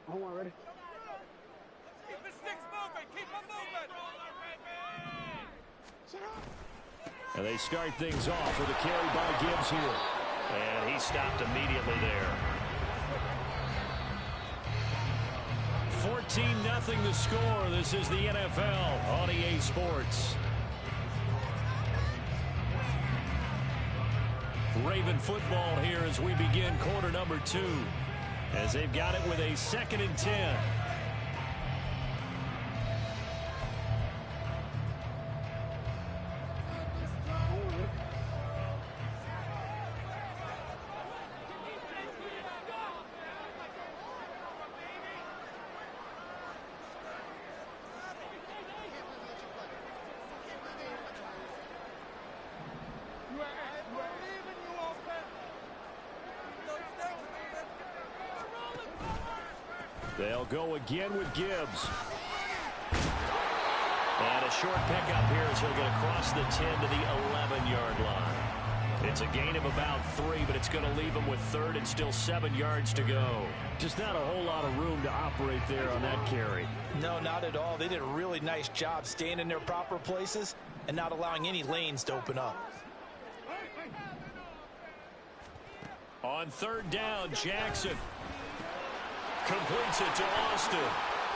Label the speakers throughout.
Speaker 1: Hold on, ready?
Speaker 2: Keep the sticks moving. Keep them moving.
Speaker 3: And they start things off with a carry by Gibbs here. And he stopped immediately there. 14-0 the score. This is the NFL on EA Sports. Raven football here as we begin quarter number 2. As they've got it with a 2nd and 10. They'll go again with Gibbs. And a short pickup here as he'll get across the 10 to the 11-yard line. It's a gain of about 3, but it's going to leave him with 3rd and still 7 yards to go.
Speaker 4: Just not a whole lot of room to operate there on that carry.
Speaker 5: No, not at all. They did a really nice job staying in their proper places and not allowing any lanes to open up.
Speaker 3: On 3rd down, Jackson completes it to Austin.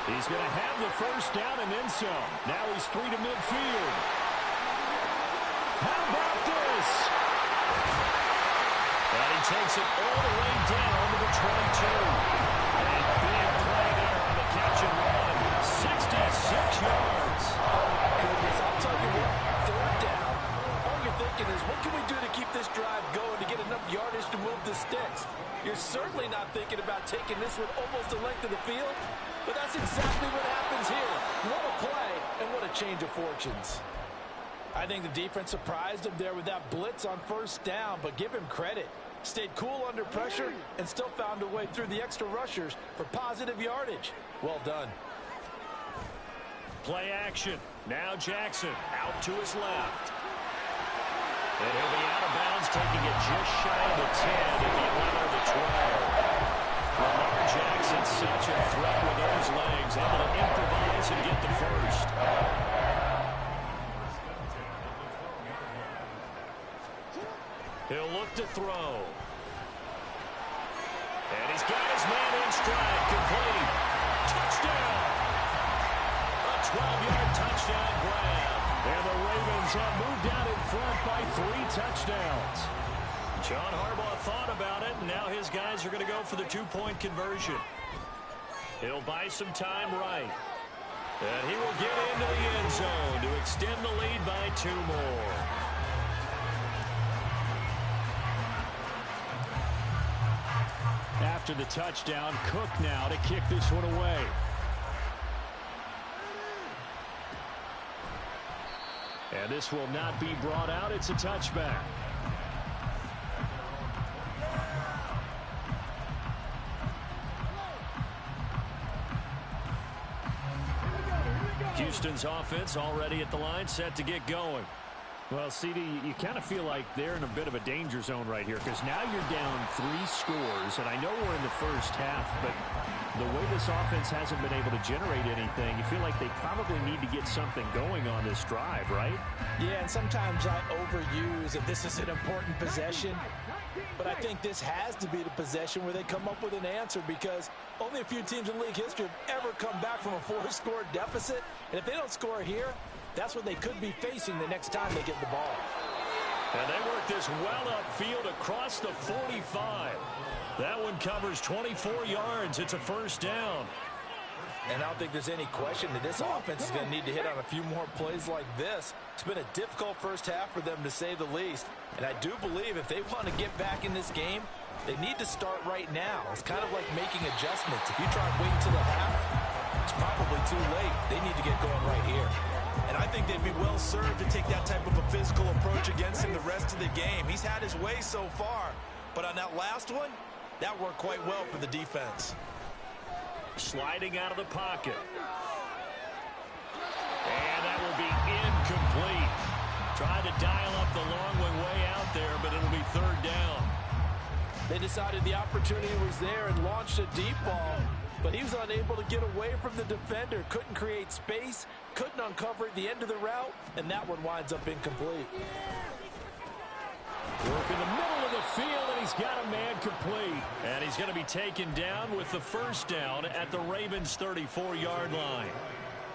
Speaker 3: He's going to have the 1st down and then some. Now he's 3 to midfield. How about this? And he takes it all the way down to the 22. And big play there on the catch and run. 66 yards.
Speaker 5: Oh, my goodness. I'll tell you what, 3rd down. All you're thinking is, what can we do to keep this drive going to get enough yardage to move the sticks? You're certainly not thinking about taking this one almost the length of the field, but that's exactly what happens here. What a play, and what a change of fortunes. I think the defense surprised him there with that blitz on 1st down, but give him credit. Stayed cool under pressure and still found a way through the extra rushers for positive yardage. Well done.
Speaker 3: Play action. Now Jackson out to his left. And he'll be out of bounds, taking it just shy of the 10 at the 11 of the 12. Lamar Jackson, such a threat with those legs, able to improvise and get the 1st. He'll look to throw. And he's got his man in stride, complete. Touchdown! A 12-yard touchdown grab. And the Ravens have moved out in front by 3 touchdowns. John Harbaugh thought about it, and now his guys are going to go for the 2-point conversion. He'll buy some time right. And he will get into the end zone to extend the lead by 2 more.
Speaker 4: After the touchdown, Cook now to kick this one away. And this will not be brought out. It's a touchback.
Speaker 3: Houston's offense already at the line, set to get going.
Speaker 4: Well, CD, you kind of feel like they're in a bit of a danger zone right here because now you're down 3 scores, and I know we're in the first half, but the way this offense hasn't been able to generate anything, you feel like they probably need to get something going on this drive, right?
Speaker 5: Yeah, and sometimes I overuse that this is an important possession, but I think this has to be the possession where they come up with an answer because only a few teams in league history have ever come back from a 4-score deficit, and if they don't score here, that's what they could be facing the next time they get the ball.
Speaker 3: And they work this well upfield across the 45. That one covers 24 yards. It's a 1st down.
Speaker 5: And I don't think there's any question that this offense is going to need to hit on a few more plays like this. It's been a difficult first half for them, to say the least. And I do believe if they want to get back in this game, they need to start right now. It's kind of like making adjustments. If you try and wait until the half, it's probably too late. They need to get going right here.
Speaker 6: And I think they'd be well served to take that type of a physical approach against him the rest of the game. He's had his way so far, but on that last one, that worked quite well for the defense.
Speaker 3: Sliding out of the pocket. And that will be incomplete. Tried to dial up the long one way out there, but it'll be 3rd down.
Speaker 5: They decided the opportunity was there and launched a deep ball. but he was unable to get away from the defender. Couldn't create space, couldn't uncover the end of the route, and that one winds up incomplete.
Speaker 4: Work in the middle of the field, and he's got a man complete. And he's going to be taken down with the first down at the Ravens' 34-yard line.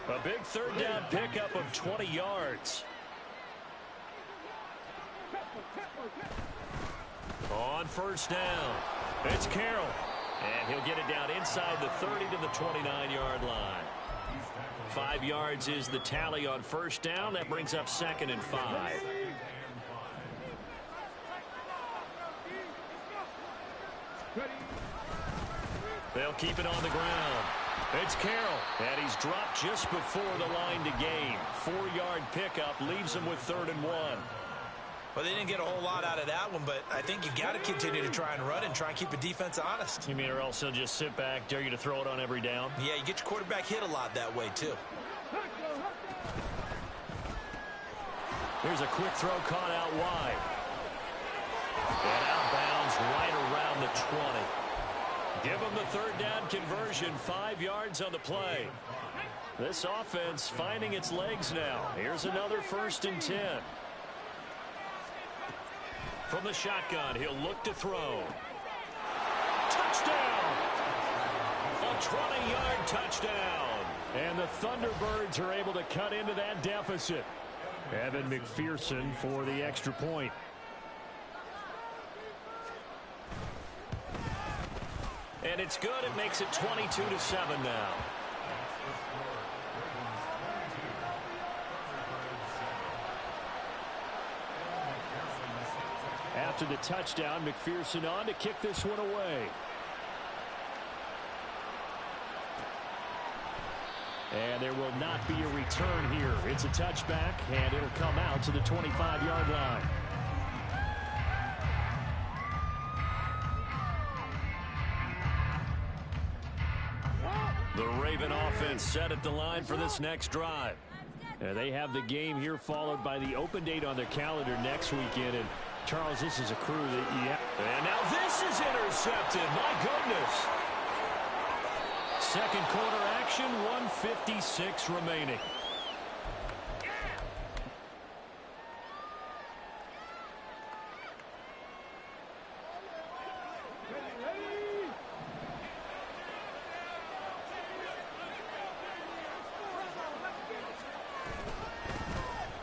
Speaker 4: A big third down pickup of 20 yards. On first down, it's Carroll. And he'll get it down inside the 30 to the 29-yard line. 5 yards is the tally on first down. That brings up 2nd and 5. They'll keep it on the ground. It's Carroll, and he's dropped just before the line to gain. 4-yard pickup leaves him with 3rd and 1.
Speaker 6: Well, they didn't get a whole lot out of that one, but I think you got to continue to try and run and try and keep the defense honest.
Speaker 4: You mean or else he'll just sit back, dare you to throw it on every down?
Speaker 6: Yeah, you get your quarterback hit a lot that way, too.
Speaker 4: Here's a quick throw caught out wide. And outbounds right around the 20. Give them the third down conversion, 5 yards on the play. This offense finding its legs now. Here's another 1st and 10. From the shotgun, he'll look to throw. Touchdown! A 20-yard touchdown. And the Thunderbirds are able to cut into that deficit. Evan McPherson for the extra point. And it's good. It makes it 22-7 now. After the touchdown, McPherson on to kick this one away. And there will not be a return here. It's a touchback, and it'll come out to the 25-yard line. The Raven offense set at the line for this next drive. They have the game here followed by the open date on their calendar next weekend. And Charles, this is a crew that you have. And now this is intercepted. My goodness. Second quarter action, 1:56 remaining.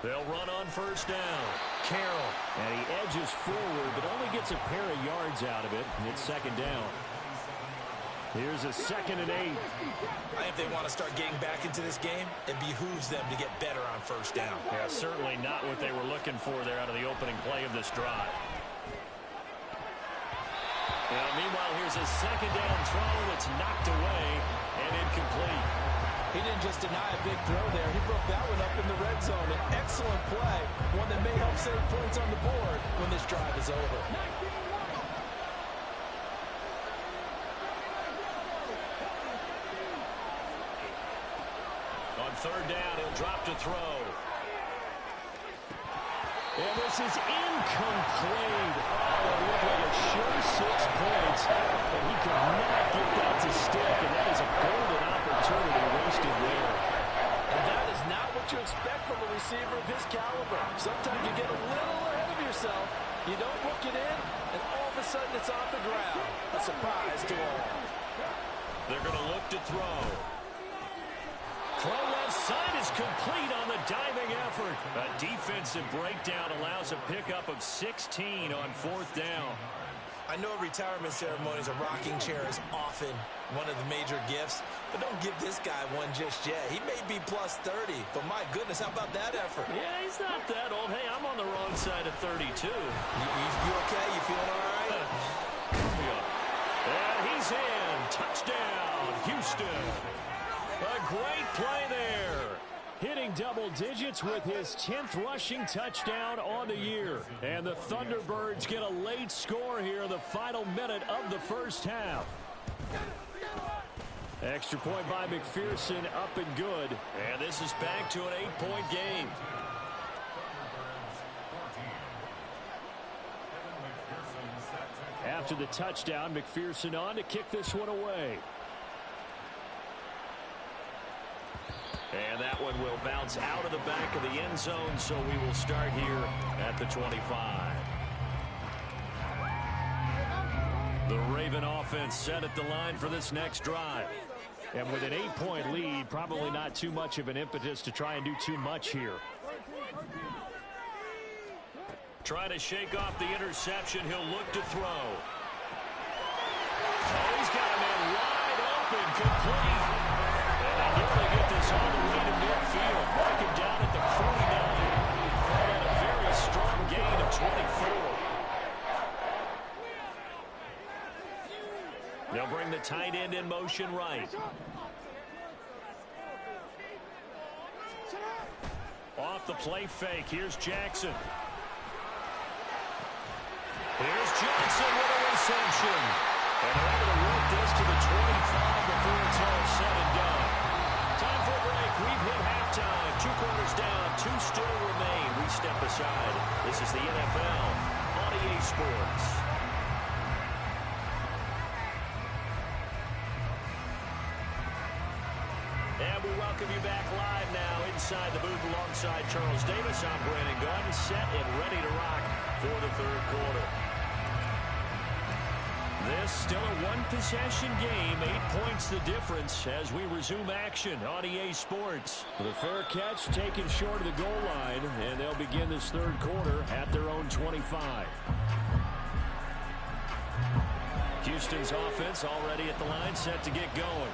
Speaker 4: They'll run on first down. Carroll, and he edges forward, but only gets a pair of yards out of it, and it's 2nd down. Here's a 2nd and 8.
Speaker 6: I think if they want to start getting back into this game, it behooves them to get better on first down.
Speaker 4: Yeah, certainly not what they were looking for there out of the opening play of this drive. Now, meanwhile, here's a 2nd down throw that's knocked away and incomplete.
Speaker 5: He didn't just deny a big throw there. He broke that one up in the red zone. An excellent play, one that may help save points on the board when this drive is over.
Speaker 4: On third down, he'll drop to throw. And this is incomplete. Oh, it looked like a sure 6 points. And he could not get that to stick. And that is a golden opportunity wasted there.
Speaker 5: And that is not what you expect from a receiver of his caliber. Sometimes you get a little ahead of yourself. You don't hook it in, and all of a sudden it's off the ground. A surprise to all.
Speaker 4: They're going to look to throw. Throw left side is complete on the diving effort. A defensive breakdown allows a pickup of 16 on 4th down.
Speaker 6: I know at retirement ceremonies, a rocking chair is often one of the major gifts, but don't give this guy one just yet. He may be plus 30, but my goodness, how about that effort?
Speaker 4: Yeah, he's not that old. Hey, I'm on the wrong side of 32.
Speaker 6: You okay? You feeling all right?
Speaker 4: And he's in. Touchdown, Houston. A great play there. Hitting double digits with his 10th rushing touchdown on the year. And the Thunderbirds get a late score here in the final minute of the first half. Extra point by McPherson, up and good. And this is back to an 8-point game. After the touchdown, McPherson on to kick this one away.
Speaker 3: And that one will bounce out of the back of the end zone, so we will start here at the 25. The Raven offense set at the line for this next drive.
Speaker 4: And with an 8-point lead, probably not too much of an impetus to try and do too much here.
Speaker 3: Trying to shake off the interception. He'll look to throw. Oh, he's got a man wide open, complete. And they nearly get this all the way to midfield. Mark him down at the 49. Followed a very strong gain of 24. They'll bring the tight end in motion right. Off the play fake. Here's Jackson. Here's Johnson with a reception. And they're able to work this to the 25 before it's all said and done. Time for a break. We've hit halftime. 2 quarters down. 2 still remain. We step aside. This is the NFL on EA Sports. And we welcome you back live now inside the booth alongside Charles Davis. I'm Brandon Gaudin, set and ready to rock for the third quarter. This still a one-possession game, 8 points the difference as we resume action on EA Sports.
Speaker 4: The fair catch taken short of the goal line, and they'll begin this third quarter at their own 25. Houston's offense already at the line, set to get going.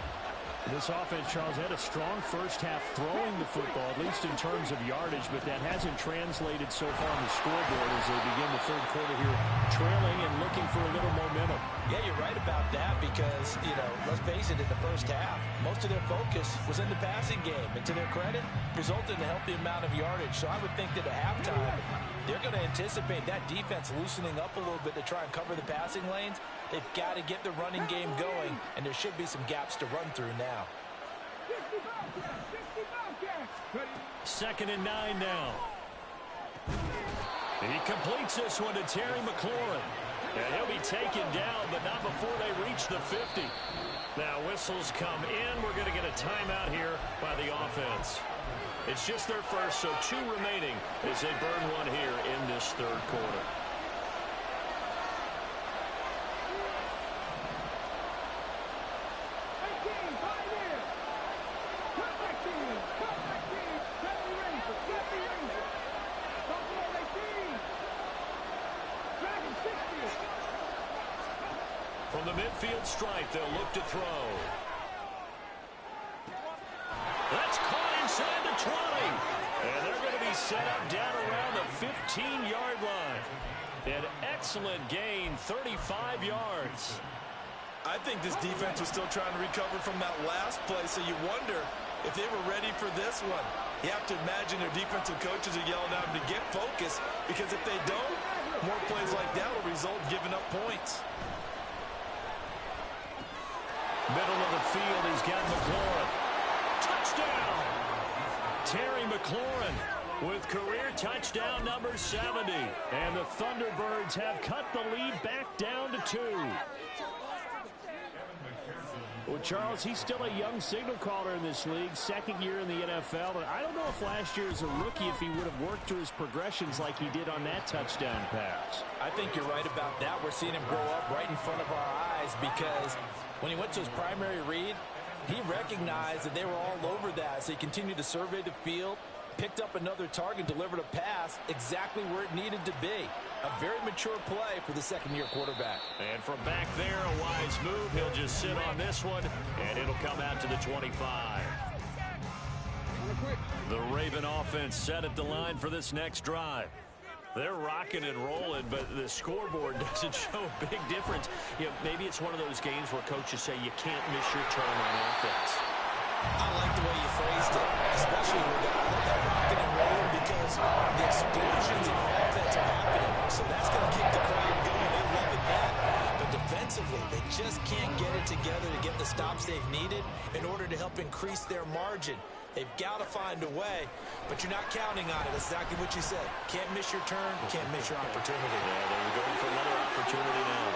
Speaker 4: This offense, Charles, had a strong first half throwing the football, at least in terms of yardage, but that hasn't translated so far on the scoreboard as they begin the third quarter here, trailing and looking for a little momentum.
Speaker 5: Yeah, you're right about that because, let's face it, in the first half, most of their focus was in the passing game. And to their credit, resulted in a healthy amount of yardage. So I would think that at halftime, they're going to anticipate that defense loosening up a little bit to try and cover the passing lanes. They've got to get the running game going, and there should be some gaps to run through now.
Speaker 3: 2nd and 9 now. He completes this one to Terry McLaurin. And he'll be taken down, but not before they reach the 50. Now whistles come in. We're going to get a timeout here by the offense. It's just their first, so 2 remaining as they burn one here in this third quarter. From the midfield stripe, they'll look to throw. That's caught inside the 20. And they're going to be set up down around the 15-yard line. An excellent gain, 35 yards.
Speaker 6: I think this defense was still trying to recover from that last play, so you wonder if they were ready for this one. You have to imagine their defensive coaches are yelling at them to get focused, because if they don't, more plays like that will result in giving up points.
Speaker 3: Middle of the field, he's got McLaurin. Touchdown! Terry McLaurin with career touchdown number 70. And the Thunderbirds have cut the lead back down to 2.
Speaker 4: Well, Charles, he's still a young signal caller in this league, 2nd year in the NFL. But I don't know if last year as a rookie, if he would have worked through his progressions like he did on that touchdown pass.
Speaker 5: I think you're right about that. We're seeing him grow up right in front of our eyes because when he went to his primary read, he recognized that they were all over that. So he continued to survey the field, picked up another target, delivered a pass exactly where it needed to be. A very mature play for the 2nd-year quarterback.
Speaker 3: And from back there, a wise move. He'll just sit on this one, and it'll come out to the 25. The Raven offense set at the line for this next drive. They're rocking and rolling, but the scoreboard doesn't show a big difference. Maybe it's one of those games where coaches say you can't miss your turn on offense.
Speaker 6: I like the way you phrased it, especially with that rocking and rolling, because the explosions of offense are happening. So that's going to keep the crowd going. They're loving that. But defensively, they just can't get it together to get the stops they've needed in order to help increase their margin. They've got to find a way, but you're not counting on it. That's exactly what you said. Can't miss your turn, can't miss your opportunity.
Speaker 3: Yeah, they're going for another opportunity now.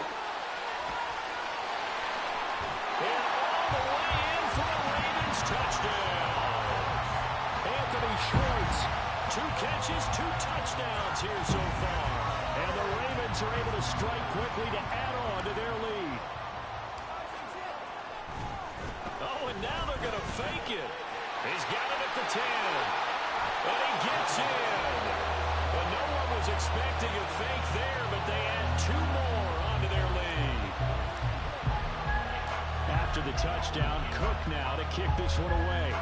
Speaker 3: And all the way in for a Ravens touchdown. Anthony Schwartz. 2 catches, 2 touchdowns here so far. And the Ravens are able to strike quickly to add on to their lead. Oh, and now they're going to fake it. He's got it at the 10. And he gets in. But no one was expecting a fake there, but they add 2 more onto their lead. After the touchdown, Cook now to kick this one away.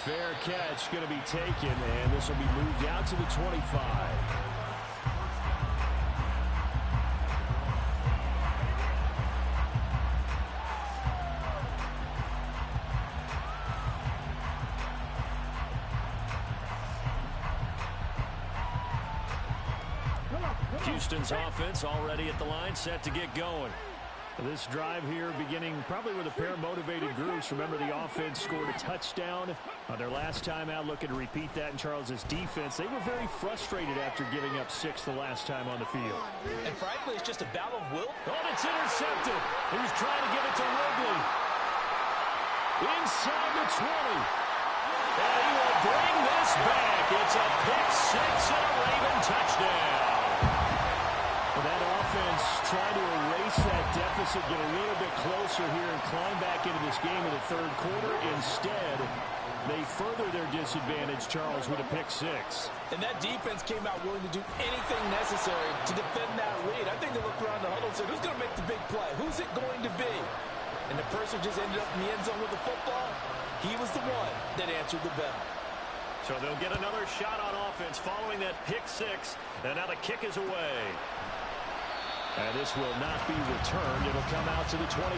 Speaker 3: Fair catch going to be taken, and this will be moved out to the 25. Houston's offense already at the line, set to get going. This drive here beginning probably with a pair of motivated groups. Remember, the offense scored a touchdown on their last time out, looking to repeat that in Charles's defense. They were very frustrated after giving up 6 the last time on the field.
Speaker 5: And frankly, it's just a battle of will.
Speaker 3: Oh, it's intercepted. He was trying to give it to Wrigley. Inside the 20. And he will bring this back. It's a pick 6 and a Raven touchdown. That offense trying to erase that deficit, get a little bit closer here and climb back into this game in the third quarter. Instead, they further their disadvantage, Charles, with a pick 6.
Speaker 5: And that defense came out willing to do anything necessary to defend that lead. I think they looked around the huddle and said, who's going to make the big play? Who's it going to be? And the person just ended up in the end zone with the football. He was the one that answered the bell.
Speaker 3: So they'll get another shot on offense following that pick 6. And now the kick is away. And this will not be returned. It'll come out to the 25.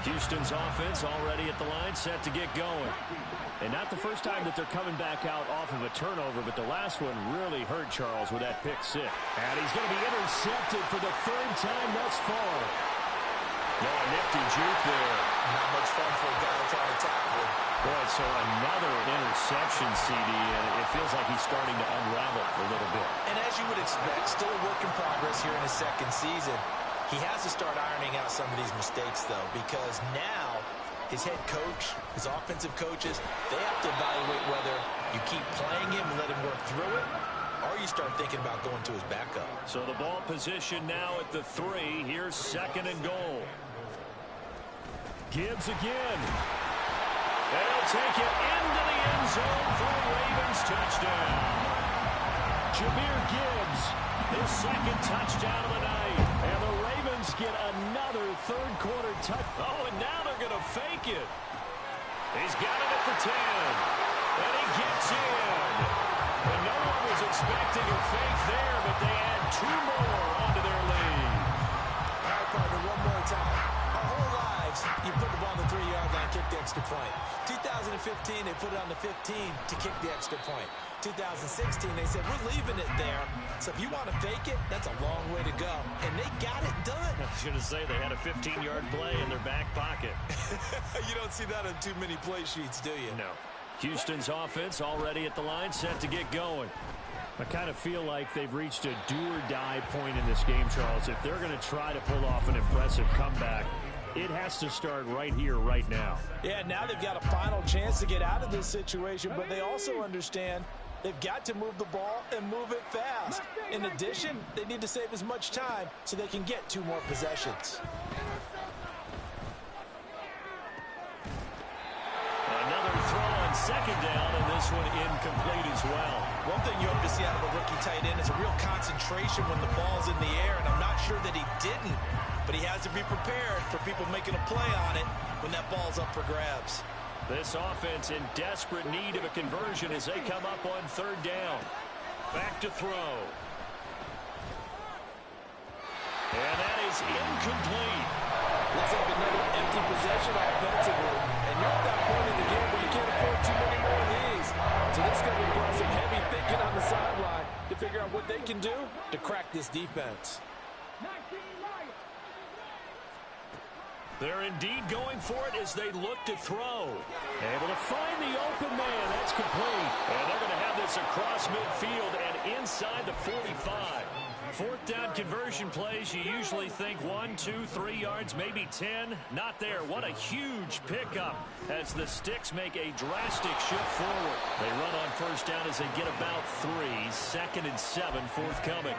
Speaker 3: Houston's offense already at the line, set to get going. And not the first time that they're coming back out off of a turnover, but the last one really hurt Charles with that pick 6. And he's going to be intercepted for the 3rd time thus far. No, a nifty juke there.
Speaker 6: Not much fun for a guy trying to tackle him.
Speaker 3: Boy, so another interception, CD, and it feels like he's starting to unravel a little bit.
Speaker 6: And as you would expect, still a work in progress here in his 2nd season. He has to start ironing out some of these mistakes, though, because now his head coach, his offensive coaches, they have to evaluate whether you keep playing him and let him work through it, or you start thinking about going to his backup.
Speaker 3: So the ball position now at the 3. Here's 2nd and goal. Gibbs again. They'll take it into the end zone for a Ravens touchdown. Jahmyr Gibbs, his 2nd touchdown of the night. And the Ravens get another 3rd quarter touch. Oh, and now they're going to fake it. He's got it at the 10. And he gets in. And no one was expecting a fake there, but they add 2 more onto their lead.
Speaker 6: All right, partner, one more time. Our whole lives, you put the ball on the 3-yard line, kick the extra point. 2015, they put it on the 15 to kick the extra point. 2016, they said, we're leaving it there. So if you want to fake it, that's a long way to go. And they got it done.
Speaker 3: I was going to say they had a 15-yard play in their back pocket.
Speaker 6: You don't see that on too many play sheets, do you?
Speaker 3: No. Houston's offense already at the line, set to get going. I kind of feel like they've reached a do-or-die point in this game, Charles. If they're going to try to pull off an impressive comeback, it has to start right here, right now.
Speaker 5: Yeah, now they've got a final chance to get out of this situation, but they also understand they've got to move the ball and move it fast. In addition, they need to save as much time so they can get 2 more possessions.
Speaker 3: Another throw on 2nd down, and this one incomplete as well.
Speaker 6: One thing you hope to see out of a rookie tight end is a real concentration when the ball's in the air, and I'm not sure that he didn't, but he has to be prepared for people making a play on it when that ball's up for grabs.
Speaker 3: This offense in desperate need of a conversion as they come up on 3rd down. Back to throw. And that is incomplete.
Speaker 5: Looks like another empty possession offensively. And you're at that point in the game where you can't afford too many more of these. So this is going to require some heavy thinking on the sideline to figure out what they can do to crack this defense.
Speaker 3: They're indeed going for it as they look to throw. Able to find the open man. That's complete. And they're going to have this across midfield and inside the 45.
Speaker 4: Fourth down conversion plays, you usually think 1, 2, 3 yards, maybe 10. Not there. What a huge pickup as the Sticks make a drastic shift forward. They run on first down as they get about 3. 2nd and 7 forthcoming.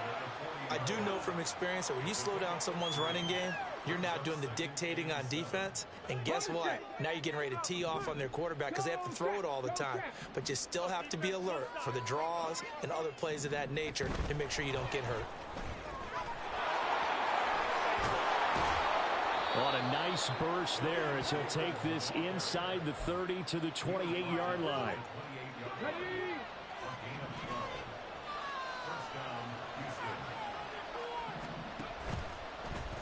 Speaker 6: I do know from experience that when you slow down someone's running game, you're now doing the dictating on defense. And guess what? Now you're getting ready to tee off on their quarterback because they have to throw it all the time. But you still have to be alert for the draws and other plays of that nature to make sure you don't get hurt.
Speaker 4: On a nice burst there as he'll take this inside the 30 to the 28-yard line.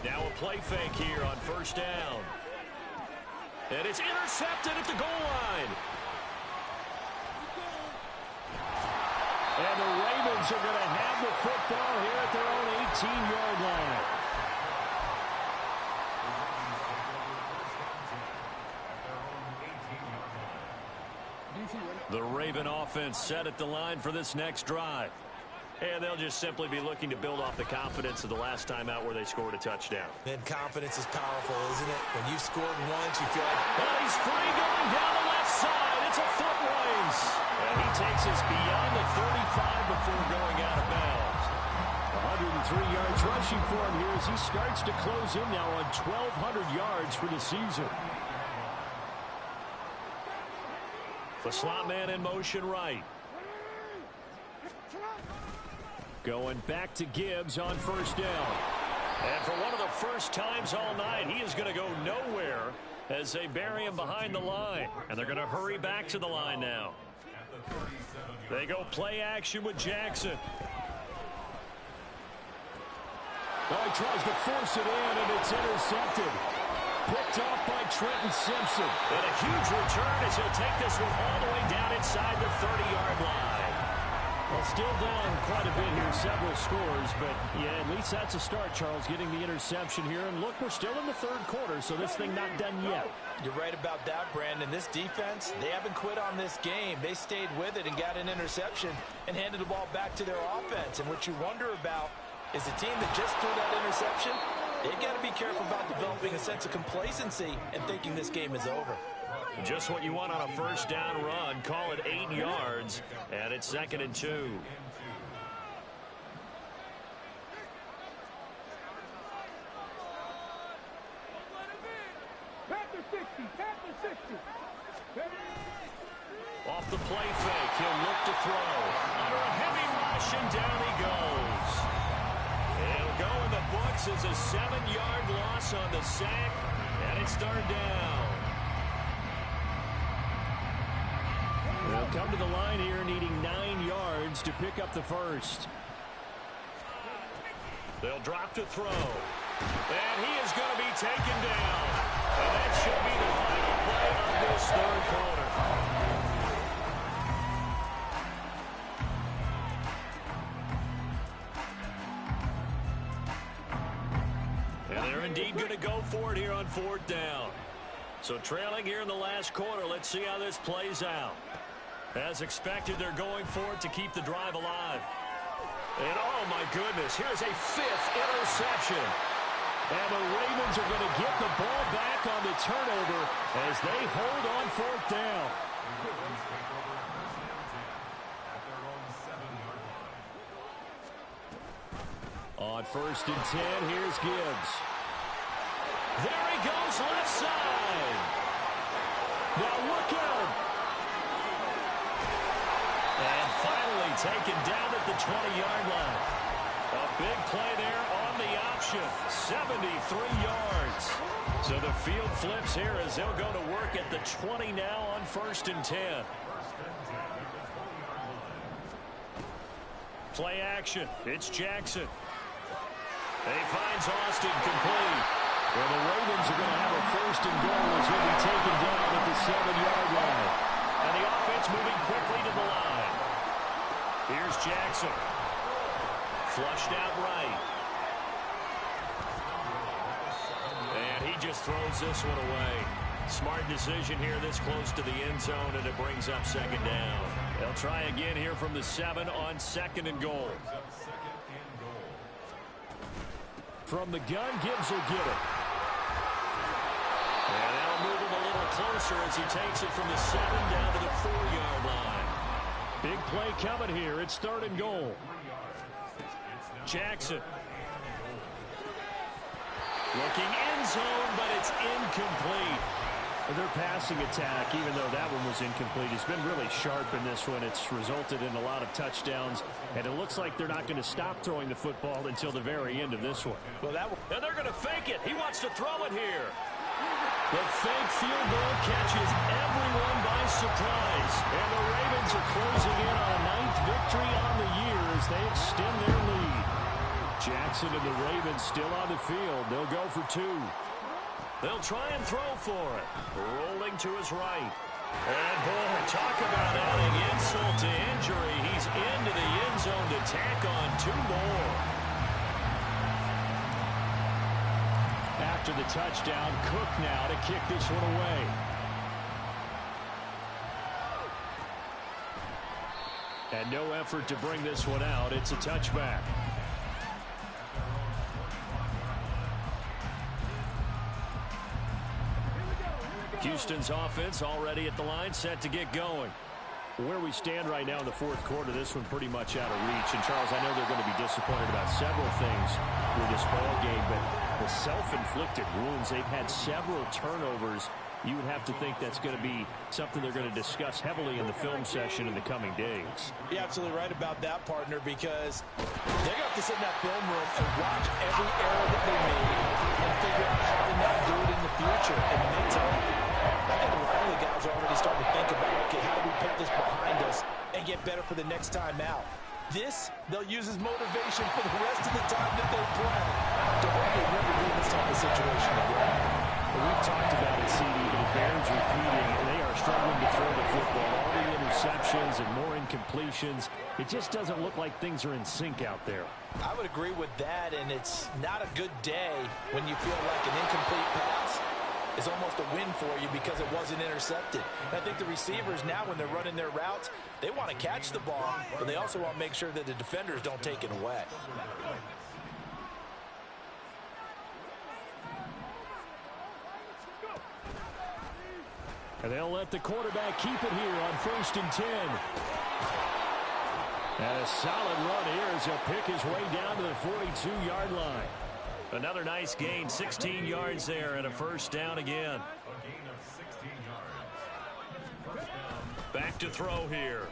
Speaker 3: Now a play fake here on first down. And it's intercepted at the goal line.
Speaker 4: And the Ravens are going to have the football here at their own 18-yard line. The Raven offense set at the line for this next drive.
Speaker 3: And they'll just simply be looking to build off the confidence of the last time out where they scored a touchdown.
Speaker 6: And confidence is powerful, isn't it? When you've scored once, you feel like...
Speaker 3: Well, he's free going down the left side. It's a foot race. And he takes us beyond the 35 before going out of bounds.
Speaker 4: 103 yards rushing for him here as he starts to close in now on 1,200 yards for the season.
Speaker 3: The slot man in motion right.
Speaker 4: Going back to Gibbs on first down.
Speaker 3: And for one of the first times all night, he is going to go nowhere as they bury him behind the line. And they're going to hurry back to the line now. They go play action with Jackson.
Speaker 4: Oh, he tries to force it in, and it's intercepted. Picked off by Trenton Simpson.
Speaker 3: And a huge return as he'll take this one all the way down inside the 30-yard line.
Speaker 4: Well, still down quite a bit here, several scores, but yeah, at least that's a start, Charles, getting the interception here. And look, we're still in the third quarter, so this thing not done yet.
Speaker 6: You're right about that, Brandon. This defense, they haven't quit on this game. They stayed with it and got an interception and handed the ball back to their offense. And what you wonder about is the team that just threw that interception, they've got to be careful about developing a sense of complacency and thinking this game is over.
Speaker 3: Just what you want on a first down run. Call it 8 yards, and it's 2nd and 2. Off the play fake, he'll look to throw. Under a heavy rush, and down he goes. It'll go in the books as a 7-yard loss on the sack, and it's third down.
Speaker 4: They'll come to the line here needing 9 yards to pick up the first.
Speaker 3: They'll drop to throw. And he is going to be taken down. And that should be the final play of this third quarter. And they're indeed going to go for it here on fourth down. So trailing here in the last quarter, let's see how this plays out. As expected, they're going for it to keep the drive alive. And oh my goodness, here's a 5th interception.
Speaker 4: And the Ravens are going to get the ball back on the turnover as they hold on fourth down. On 1st and 10, here's Gibbs.
Speaker 3: There he goes, left side.
Speaker 4: Now look out.
Speaker 3: And finally taken down at the 20-yard line. A big play there on the option. 73 yards. So the field flips here as they'll go to work at the 20 now on 1st and 10. Play action. It's Jackson. And he finds Austin complete.
Speaker 4: Well, the Ravens are going to have a 1st and goal as he'll be taken down at the 7-yard line.
Speaker 3: And the offense moving quickly to the line. Here's Jackson. Flushed out right. And he just throws this one away. Smart decision here this close to the end zone, and it brings up 2nd down. They'll try again here from the 7 on 2nd and goal.
Speaker 4: From the gun, Gibbs will get it.
Speaker 3: And that'll move him a little closer as he takes it from the 7 down to the 4-yard line.
Speaker 4: Big play coming here. It's 3rd and goal.
Speaker 3: Jackson. Looking end zone, but it's incomplete.
Speaker 4: Their passing attack, even though that one was incomplete, has been really sharp in this one. It's resulted in a lot of touchdowns, and it looks like they're not going to stop throwing the football until the very end of this one.
Speaker 3: Well, and they're going to fake it. He wants to throw it here. The fake field goal catches everyone by surprise, and the Ravens are closing in on a 9th victory on the year as they extend their lead. Jackson and the Ravens still on the field. They'll go for 2. They'll try and throw for it. Rolling to his right. And, boy, talk about adding insult to injury. He's into the end zone to tack on 2 more.
Speaker 4: After the touchdown, Cook now to kick this one away. And no effort to bring this one out. It's a touchback. Houston's offense already at the line, set to get going. Where we stand right now in the 4th quarter, this one pretty much out of reach. And, Charles, I know they're going to be disappointed about several things with this ball game, but the self-inflicted wounds, they've had several turnovers. You would have to think that's going to be something they're going to discuss heavily in the film session in the coming days.
Speaker 6: You're absolutely right about that, partner, because they're going to have to sit in that film room and watch every error that they made and figure out how to not do it in the future. And mentally, I think a lot of the guys are already starting to think about, okay, how do we put this behind us and get better for the next time out? This, they'll use as motivation for the rest of the time that they play to hopefully never be in this type of situation again.
Speaker 4: Well, we've talked about it, CD, but it bears repeating. They are struggling to throw the football. All the interceptions and more incompletions. It just doesn't look like things are in sync out there.
Speaker 6: I would agree with that, and it's not a good day when you feel like an incomplete pass is almost a win for you because it wasn't intercepted. And I think the receivers now, when they're running their routes, they want to catch the ball, but they also want to make sure that the defenders don't take it away.
Speaker 4: And they'll let the quarterback keep it here on 1st and 10. And a solid run here as he'll pick his way down to the 42-yard line.
Speaker 3: Another nice gain, 16 yards there, and a 1st down again. Back to throw here.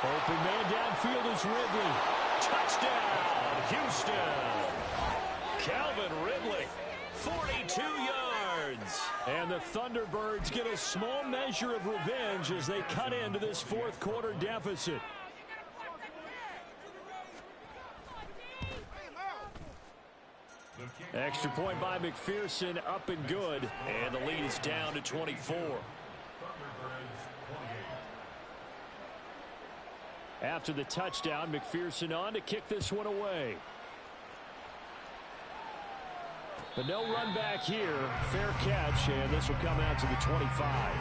Speaker 4: Open man downfield is Ridley.
Speaker 3: Touchdown, Houston. Calvin Ridley, 42 yards.
Speaker 4: And the Thunderbirds get a small measure of revenge as they cut into this 4th quarter deficit. Extra point by McPherson, up and good.
Speaker 3: And the lead is down to 24.
Speaker 4: After the touchdown, McPherson on to kick this one away. But no run back here. Fair catch, and this will come out to the 25.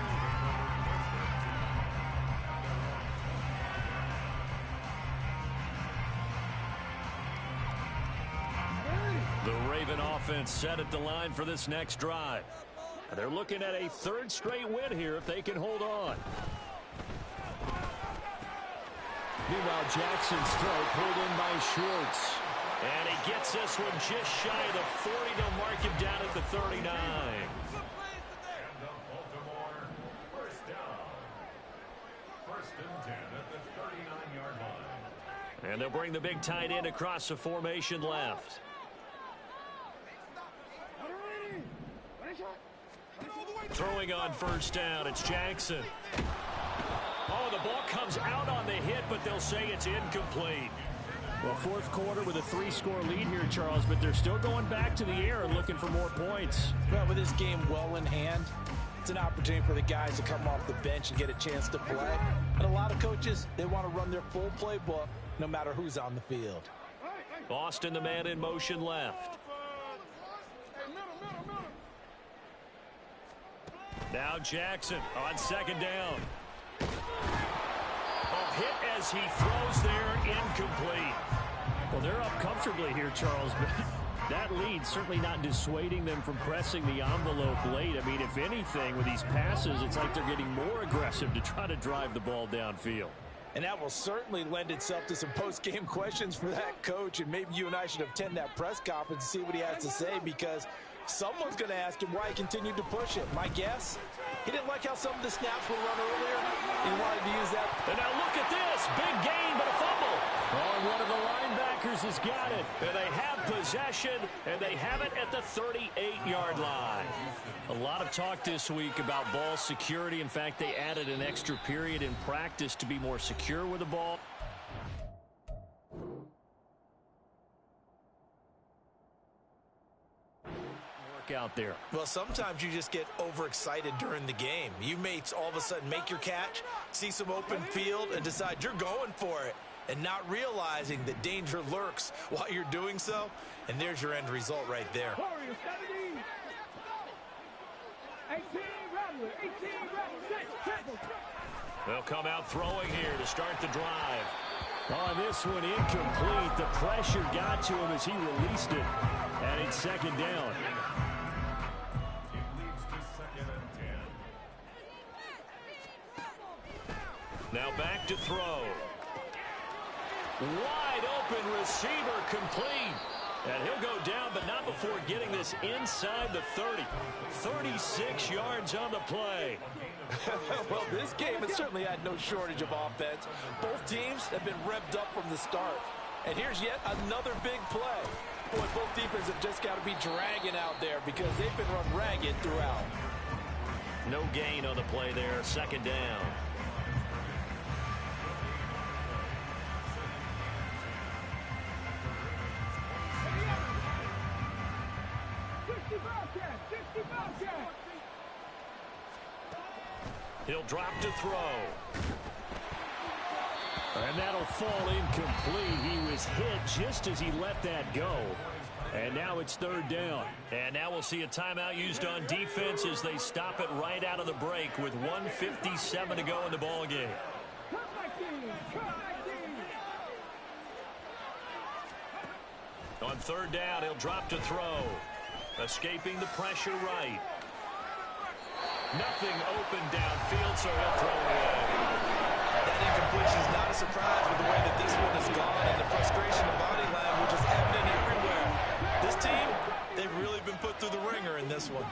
Speaker 3: The Raven offense set at the line for this next drive.
Speaker 4: They're looking at a 3rd straight win here if they can hold on. Meanwhile, Jackson's throw pulled in by Schwartz.
Speaker 3: And he gets this one just shy of the 40 to mark him down at the 39. And they'll bring the big tight end across the formation left. Throwing on 1st down, it's Jackson. Oh, the ball comes out on the hit, but they'll say it's incomplete.
Speaker 4: Well, 4th quarter with a 3-score lead here, Charles, but they're still going back to the air and looking for more points.
Speaker 6: Well, with this game well in hand, it's an opportunity for the guys to come off the bench and get a chance to play. And a lot of coaches, they want to run their full playbook no matter who's on the field.
Speaker 3: Boston, the man in motion left. Now Jackson on second down. A hit as he throws there, incomplete.
Speaker 4: Well, they're up comfortably here, Charles, but that lead certainly not dissuading them from pressing the envelope late. I mean, if anything, with these passes, it's like they're getting more aggressive to try to drive the ball downfield.
Speaker 5: And that will certainly lend itself to some post-game questions for that coach. And maybe you and I should attend that press conference and see what he has to say, because someone's going to ask him why he continued to push it. My guess, he didn't like how some of the snaps were run earlier. He wanted to use that.
Speaker 3: And now look at this. Big gain, but a fumble.
Speaker 4: Oh, and one of the linebackers has got it.
Speaker 3: And they have possession, and they have it at the 38-yard line. A lot of talk this week about ball security. In fact, they added an extra period in practice to be more secure with the ball.
Speaker 4: Out there.
Speaker 5: Well, sometimes you just get overexcited during the game. You may all of a sudden make your catch, see some open field, and decide you're going for it, and not realizing that danger lurks while you're doing so. And there's your end result right there.
Speaker 3: They'll come out throwing here to start the drive.
Speaker 4: On this one, incomplete. The pressure got to him as he released it. And it's second down.
Speaker 3: Now back to throw. Wide open receiver complete. And he'll go down, but not before getting this inside the 30. 36 yards on the play.
Speaker 5: Well, this game has certainly had no shortage of offense. Both teams have been revved up from the start. And here's yet another big play. Boy, both defenses have just got to be dragging out there because they've been run ragged throughout.
Speaker 3: No gain on the play there. Second down. He'll drop to throw.
Speaker 4: And that'll fall incomplete. He was hit just as he let that go. And now it's third down.
Speaker 3: And now we'll see a timeout used on defense as they stop it right out of the break with 1:57 to go in the ball game. On third down, he'll drop to throw. Escaping the pressure right. Nothing open downfield, so he'll throw away.
Speaker 5: That incompletion is not a surprise with the way that this one has gone, and the frustration of body language is evident everywhere. This team, they've really been put through the ringer in this one.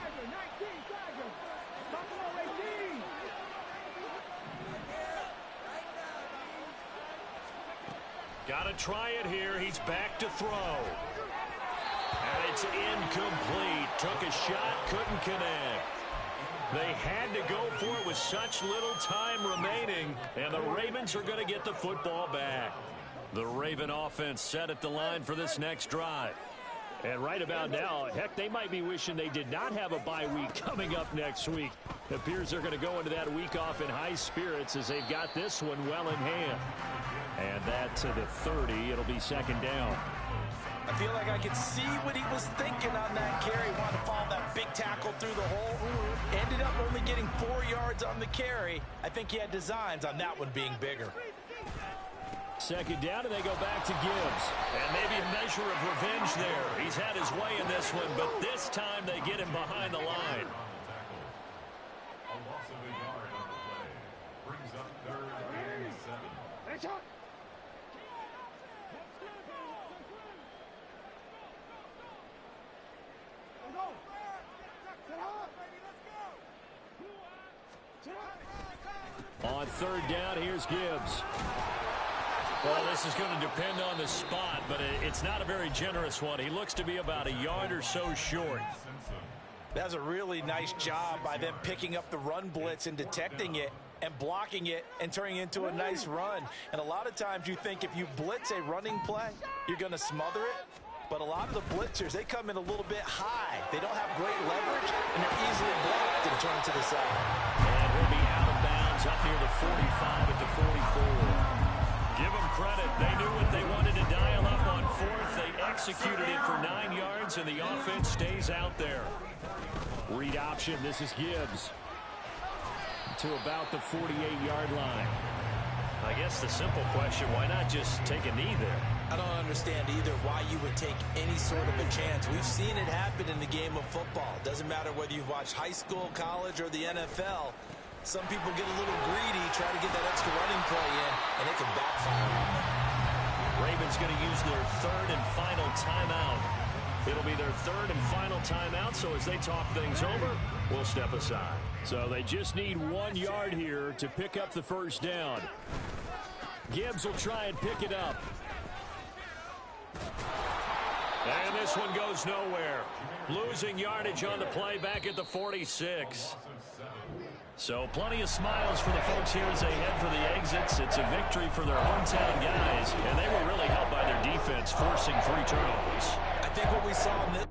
Speaker 3: Got to try it here. He's back to throw. And it's incomplete. Took a shot, couldn't connect. They had to go for it with such little time remaining, and the Ravens are going to get the football back. The Raven offense set at the line for this next drive.
Speaker 4: And right about now, heck, they might be wishing they did not have a bye week coming up next week. It appears they're going to go into that week off in high spirits as they've got this one well in hand. And that to the 30. It'll be second down.
Speaker 5: I feel like I could see what he was thinking on that carry. Wanted to follow that big tackle through the hole. Ended up only getting 4 yards on the carry. I think he had designs on that one being bigger.
Speaker 4: Second down, and they go back to Gibbs.
Speaker 3: And maybe a measure of revenge there. He's had his way in this one, but this time they get him behind the line.
Speaker 1: A loss of a yard on the play. Brings up third and 7.
Speaker 4: On third down, here's Gibbs.
Speaker 3: Well, this is going to depend on the spot, but it's not a very generous one. He looks to be about a yard or so short.
Speaker 5: That's a really nice job by them picking up the run blitz and detecting it and blocking it and turning it into a nice run. And a lot of times you think if you blitz a running play, you're going to smother it. But a lot of the blitzers, they come in a little bit high. They don't have great leverage, and they're easily blocked and turned to the side.
Speaker 3: And he'll be out of bounds up near the 45 at the 44. Give them credit. They knew what they wanted to dial up on fourth. They executed it for 9 yards, and the offense stays out there.
Speaker 4: Read option. This is Gibbs. to about the 48-yard line.
Speaker 3: I guess the simple question, why not just take a knee there?
Speaker 6: I don't understand either why you would take any sort of a chance. We've seen it happen in the game of football. Doesn't matter whether you've watched high school, college, or the NFL. Some people get a little greedy, try to get that extra running play in, and it can backfire on them.
Speaker 3: Ravens going to use their third and final timeout. It'll be their third and final timeout, so as they talk things over, we'll step aside.
Speaker 4: So they just need 1 yard here to pick up the first down. Gibbs will try and pick it up. And this one goes nowhere. Losing yardage on the play back at the 46. So plenty of smiles for the folks here as they head for the exits. It's a victory for their hometown guys, and they were really helped by their defense, forcing 3 turnovers.
Speaker 6: I think what we saw in this